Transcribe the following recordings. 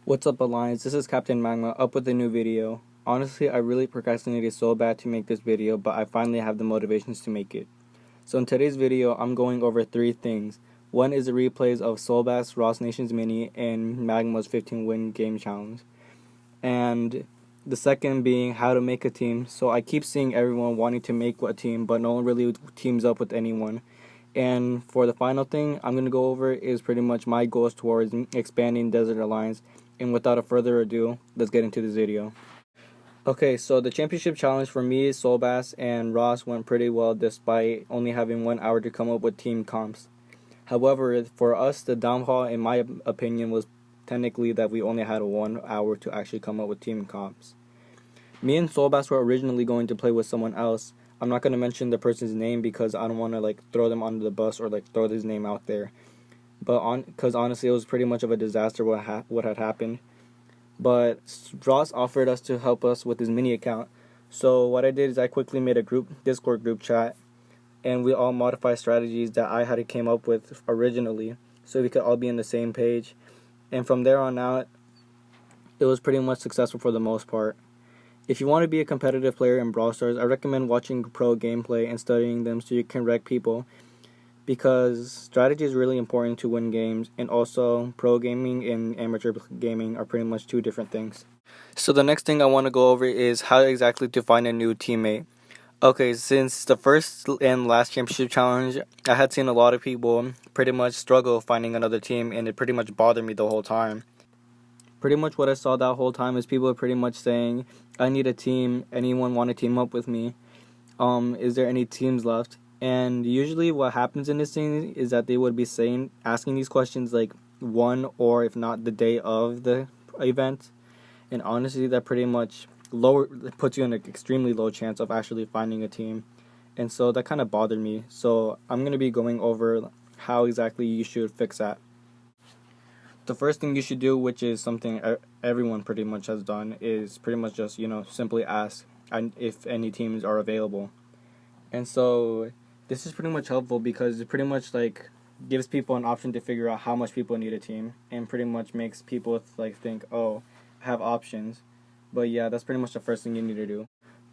What's up, Alliance? This is Captain Magma up with a new video. Honestly, I really procrastinated so bad to make this video, but I finally have the motivations to make it. So in today's video, I'm going over 3 things. One is the replays of Soulbass, Ross Nations Mini, and Magma's 15-win game challenge. And the second being how to make a team. So I keep seeing everyone wanting to make a team, but no one really teams up with anyone. And for the final thing I'm going to go over is pretty much my goals towards expanding Desert Alliance. And without a further ado, let's get into this video. Okay, so the championship challenge for me, Soulbass, and Ross went pretty well despite only having 1 hour to come up with team comps. However, for us, the downfall, in my opinion, was technically that we only had 1 hour to actually come up with team comps. Me and Soulbass were originally going to play with someone else. I'm not going to mention the person's name because I don't want to throw them under the bus or throw his name out there. But because honestly, it was pretty much of a disaster what had happened. But Ross offered us to help us with his mini account. So what I did is I quickly made a Discord group chat, and we all modified strategies that I had came up with originally, so we could all be on the same page. And from there on out, it was pretty much successful for the most part. If you want to be a competitive player in Brawl Stars, I recommend watching pro gameplay and studying them so you can wreck people. Because strategy is really important to win games, and also pro gaming and amateur gaming are pretty much 2 different things. So the next thing I want to go over is how exactly to find a new teammate. Okay, since the first and last championship challenge, I had seen a lot of people pretty much struggle finding another team, and it pretty much bothered me the whole time. Pretty much what I saw that whole time is people pretty much saying, I need a team, anyone want to team up with me? Is there any teams left? And usually what happens in this thing is that they would be asking these questions one or if not the day of the event. And honestly, that pretty much puts you in an extremely low chance of actually finding a team. And so that kind of bothered me. So I'm going to be going over how exactly you should fix that. The first thing you should do, which is something everyone pretty much has done, is pretty much just, simply ask if any teams are available. And so this is pretty much helpful because it pretty much gives people an option to figure out how much people need a team, and pretty much makes people think, oh, I have options. But yeah, that's pretty much the first thing you need to do.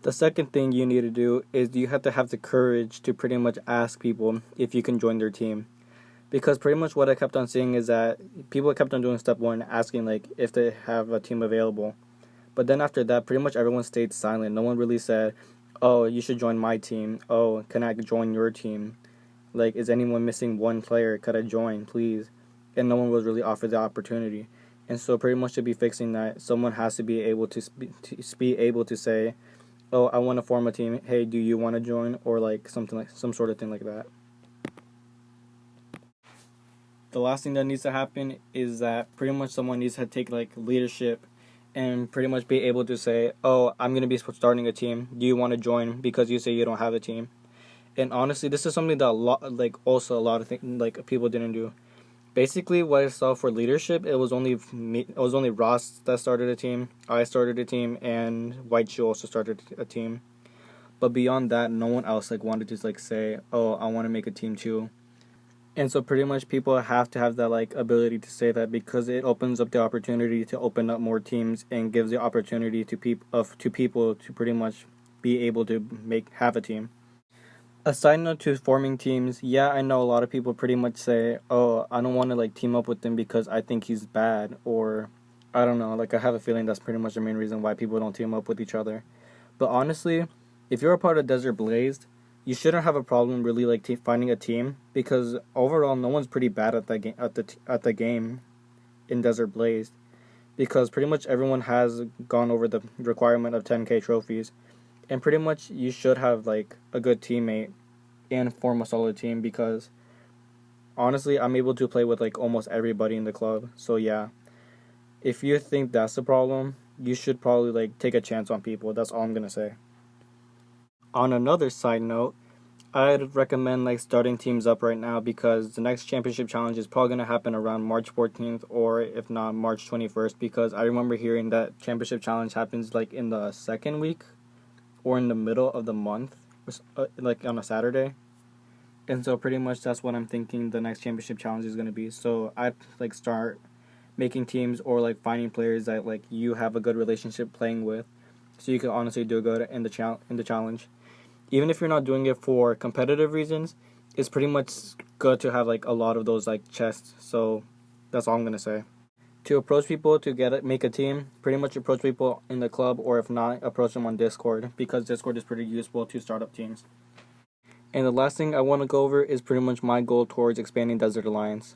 The second thing you need to do is you have to have the courage to pretty much ask people if you can join their team. Because pretty much what I kept on seeing is that people kept on doing step 1, asking if they have a team available. But then after that, pretty much everyone stayed silent. No one really said, oh, you should join my team. Oh, can I join your team? Is anyone missing 1 player? Could I join, please? And no one was really offered the opportunity. And so pretty much to be fixing that, someone has to be able to be able to say, oh, I want to form a team. Hey, do you want to join? Or some sort of thing like that. The last thing that needs to happen is that pretty much someone needs to take leadership and pretty much be able to say, oh, I'm going to be starting a team. Do you want to join because you say you don't have a team? And honestly, this is something that a lot of people didn't do. Basically, what I saw for leadership, it was only Ross that started a team. I started a team, and White Shoe also started a team. But beyond that, no one else wanted to say, oh, I want to make a team too. And so pretty much people have to have that ability to say that, because it opens up the opportunity to open up more teams and gives the opportunity to people to pretty much be able to have a team. A side note to forming teams, yeah, I know a lot of people pretty much say, oh, I don't want to team up with him because I think he's bad, or I don't know, I have a feeling that's pretty much the main reason why people don't team up with each other. But honestly, if you're a part of Desert Blazed, you shouldn't have a problem really finding a team, because overall no one's pretty bad at the game in Desert Blazed, because pretty much everyone has gone over the requirement of 10k trophies, and pretty much you should have a good teammate and form a solid team, because honestly I'm able to play with almost everybody in the club. So yeah, if you think that's the problem, you should probably take a chance on people. That's all I'm gonna say. On another side note, I'd recommend like starting teams up right now because the next championship challenge is probably going to happen around March 14th or if not March 21st, because I remember hearing that championship challenge happens like in the second week or in the middle of the month, like on a Saturday. And so pretty much that's what I'm thinking the next championship challenge is going to be. So I'd like start making teams or like finding players that like you have a good relationship playing with, so you can honestly do good in the challenge. Even if you're not doing it for competitive reasons, it's pretty much good to have like a lot of those like chests. So that's all I'm gonna say. To approach people to make a team, pretty much approach people in the club, or if not, approach them on Discord, because Discord is pretty useful to start up teams. And the last thing I want to go over is pretty much my goal towards expanding Desert Alliance.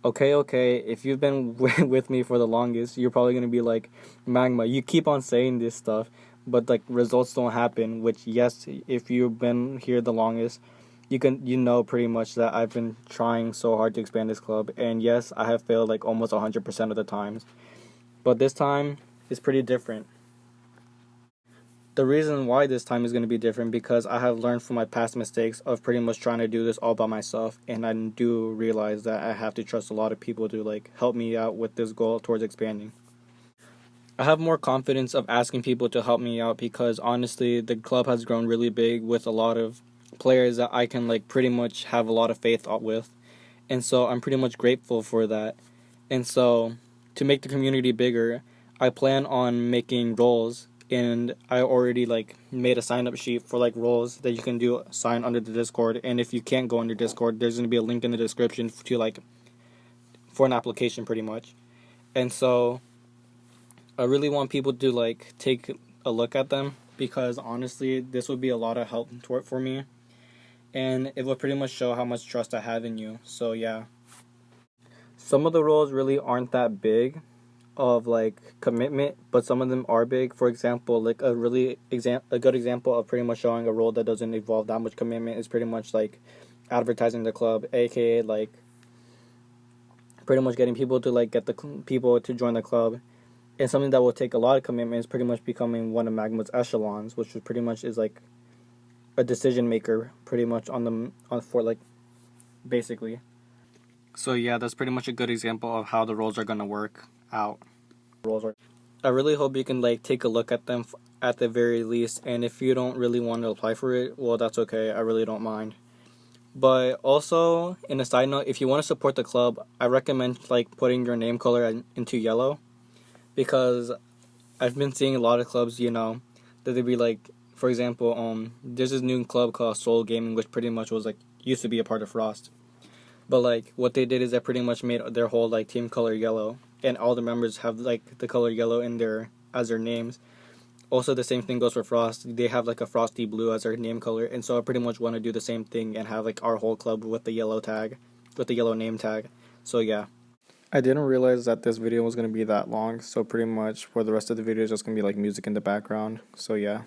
Okay, if you've been with me for the longest, you're probably going to be like, Magma, you keep on saying this stuff, but like results don't happen, which yes, if you've been here the longest, you know pretty much that I've been trying so hard to expand this club, and yes, I have failed like almost 100% of the times. But this time is pretty different. The reason why this time is going to be different because I have learned from my past mistakes of pretty much trying to do this all by myself, and I do realize that I have to trust a lot of people to like help me out with this goal towards expanding. I have more confidence of asking people to help me out because honestly the club has grown really big with a lot of players that I can like pretty much have a lot of faith with, and so I'm pretty much grateful for that. And so to make the community bigger, I plan on making roles, and I already like made a sign up sheet for like roles that you can do sign under the Discord. And if you can't go under Discord, there's gonna be a link in the description to like for an application pretty much. And so I really want people to like take a look at them because honestly this would be a lot of help for me, and it would pretty much show how much trust I have in you. So yeah, some of the roles really aren't that big of like commitment, but some of them are big. For example, like a good example of pretty much showing a role that doesn't involve that much commitment is pretty much like advertising the club, aka like pretty much getting people to like get the people to join the club. And something that will take a lot of commitment is pretty much becoming one of Magma's echelons, which pretty much is like a decision maker pretty much for like basically. So yeah, that's pretty much a good example of how the roles are gonna work out. I really hope you can like take a look at them at the very least, and if you don't really want to apply for it, well, that's okay. I really don't mind. But also, in a side note, if you want to support the club, I recommend like putting your name color into yellow, because I've been seeing a lot of clubs, that they'd be like, for example, there's this new club called Soul Gaming, which pretty much was like used to be a part of Frost. But like what they did is they pretty much made their whole like team color yellow, and all the members have like the color yellow in as their names. Also, the same thing goes for Frost. They have like a frosty blue as their name color, and so I pretty much want to do the same thing and have like our whole club with the yellow name tag. So yeah. I didn't realize that this video was going to be that long, so pretty much for the rest of the video is just going to be like music in the background. So yeah.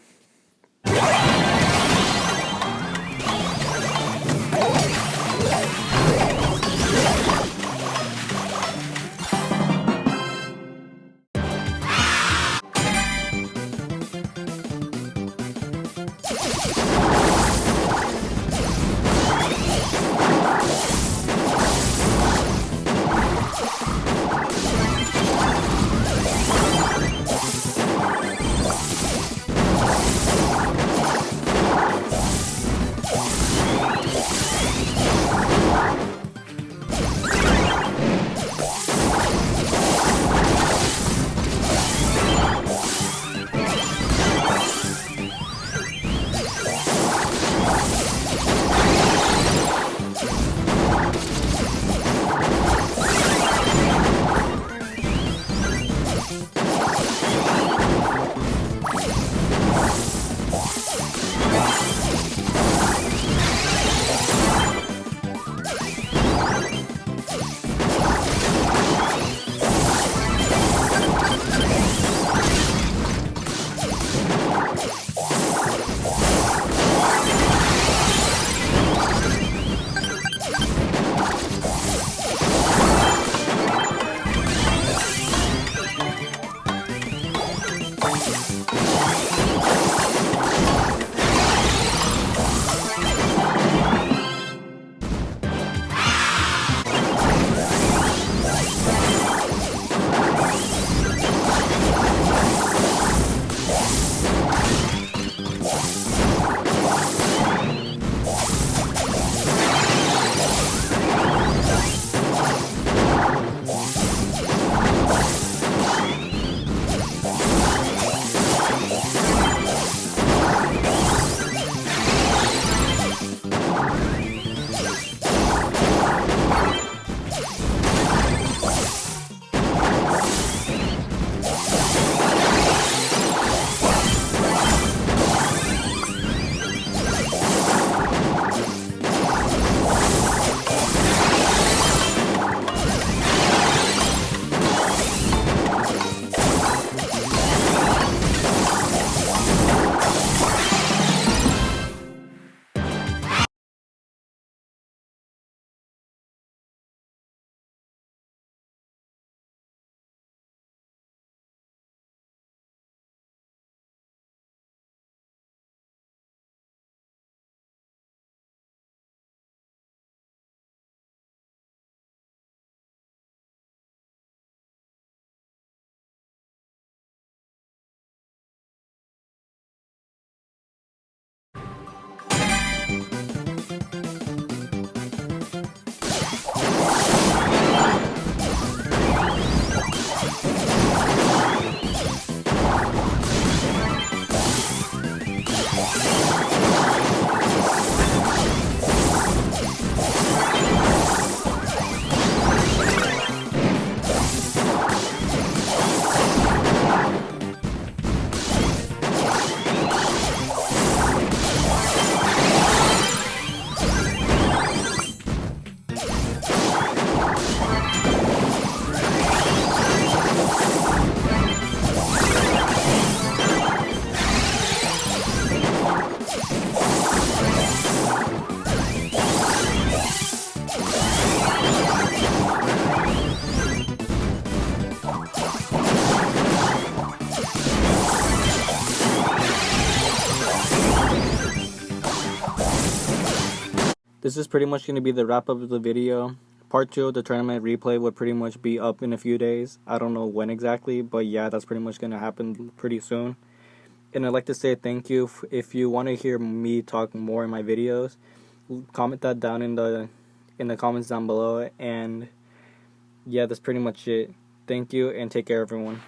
this is pretty much going to be the wrap up of the video. Part 2 of the tournament replay would pretty much be up in a few days. I don't know when exactly, but yeah, that's pretty much going to happen pretty soon. And I'd like to say thank you. If you want to hear me talk more in my videos, comment that down in the comments down below. And yeah, that's pretty much it. Thank you, and take care, everyone.